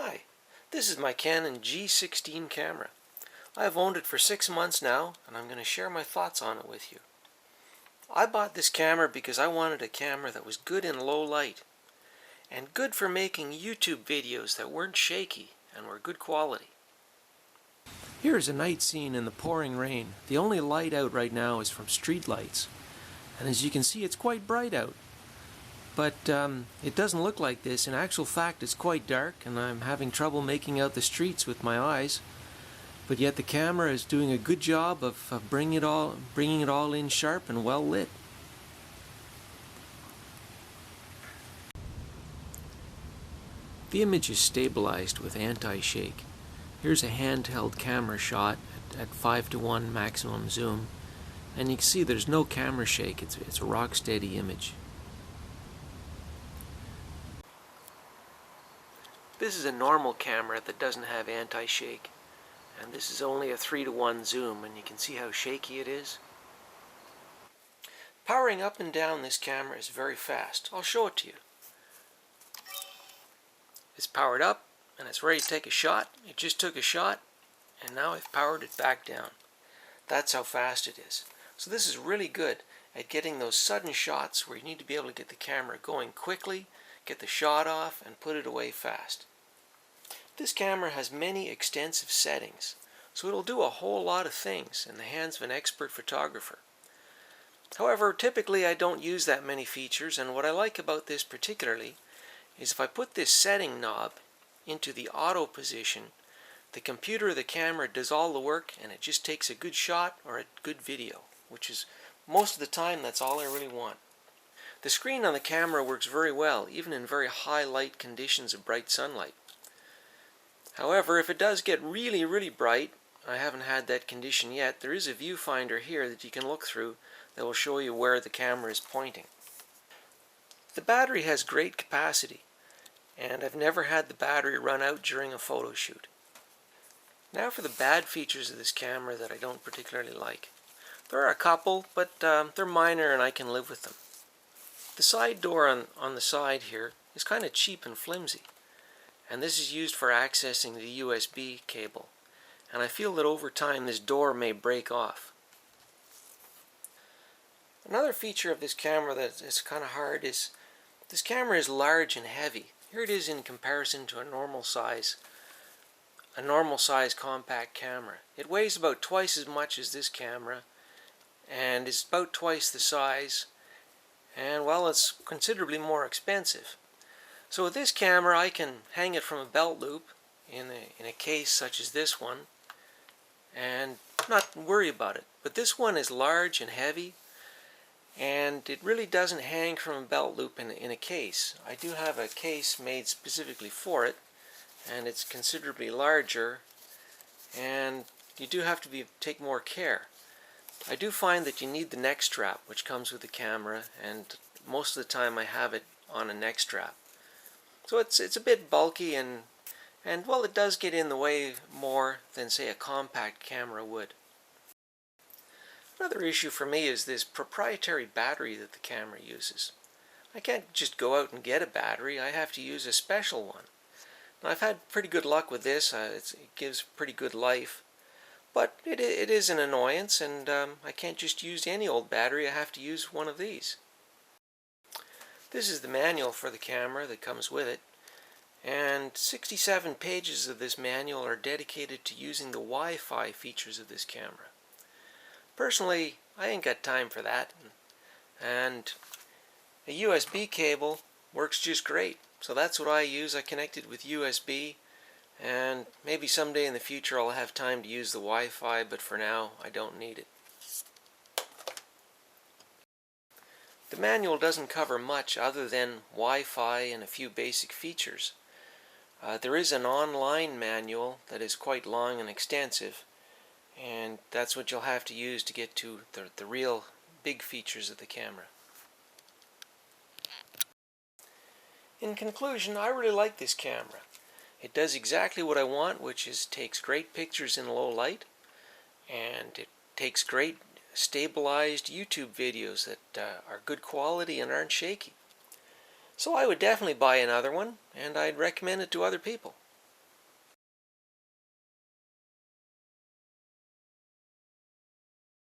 Hi, this is my Canon G16 camera. I have owned it for 6 months now, and I'm going to share my thoughts on it with you. I bought this camera because I wanted a camera that was good in low light, and good for making YouTube videos that weren't shaky and were good quality. Here is a night scene in the pouring rain. The only light out right now is from street lights, and as you can see, it's quite bright out. But it doesn't look like this. In actual fact, it's quite dark, and I'm having trouble making out the streets with my eyes. But yet the camera is doing a good job of bringing it all in sharp and well lit. The image is stabilized with anti-shake. Here's a handheld camera shot at 5:1 maximum zoom, and you can see there's no camera shake. It's a rock steady image. This is a normal camera that doesn't have anti-shake, and this is only a 3:1 zoom, and you can see how shaky it is. Powering up and down this camera is very fast. I'll show it to you. It's powered up and it's ready to take a shot. It just took a shot, and now I've powered it back down. That's how fast it is. So this is really good at getting those sudden shots where you need to be able to get the camera going quickly, get the shot off, and put it away fast. This camera has many extensive settings, so it'll do a whole lot of things in the hands of an expert photographer. However, typically I don't use that many features, and what I like about this particularly is if I put this setting knob into the auto position, the computer or the camera does all the work, and it just takes a good shot or a good video, which is most of the time that's all I really want. The screen on the camera works very well, even in very high light conditions of bright sunlight. However, if it does get really, really bright, I haven't had that condition yet, there is a viewfinder here that you can look through that will show you where the camera is pointing. The battery has great capacity, and I've never had the battery run out during a photo shoot. Now for the bad features of this camera that I don't particularly like. There are a couple, but they're minor and I can live with them. The side door on the side here is kind of cheap and flimsy, and this is used for accessing the USB cable, and I feel that over time this door may break off. Another feature of this camera that is kind of hard is this camera is large and heavy. Here it is in comparison to a normal size compact camera. It weighs about twice as much as this camera and is about twice the size, and well, it's considerably more expensive. So with this camera I can hang it from a belt loop in a case such as this one and not worry about it. But this one is large and heavy, and it really doesn't hang from a belt loop in a case. I do have a case made specifically for it, and it's considerably larger, and you do have to take more care. I do find that you need the neck strap which comes with the camera, and most of the time I have it on a neck strap. So it's a bit bulky, and well, it does get in the way more than say a compact camera would. Another issue for me is this proprietary battery that the camera uses. I can't just go out and get a battery. I have to use a special one. Now, I've had pretty good luck with this. It gives pretty good life, but it is an annoyance, and I can't just use any old battery. I have to use one of these. This is the manual for the camera that comes with it, and 67 pages of this manual are dedicated to using the Wi-Fi features of this camera. Personally, I ain't got time for that, and a USB cable works just great. So that's what I use. I connect it with USB, and maybe someday in the future I'll have time to use the Wi-Fi, but for now I don't need it. The manual doesn't cover much other than Wi-Fi and a few basic features. There is an online manual that is quite long and extensive, and that's what you'll have to use to get to the real big features of the camera. In conclusion, I really like this camera. It does exactly what I want, which is takes great pictures in low light, and it takes great stabilized YouTube videos that are good quality and aren't shaky. So I would definitely buy another one, and I'd recommend it to other people.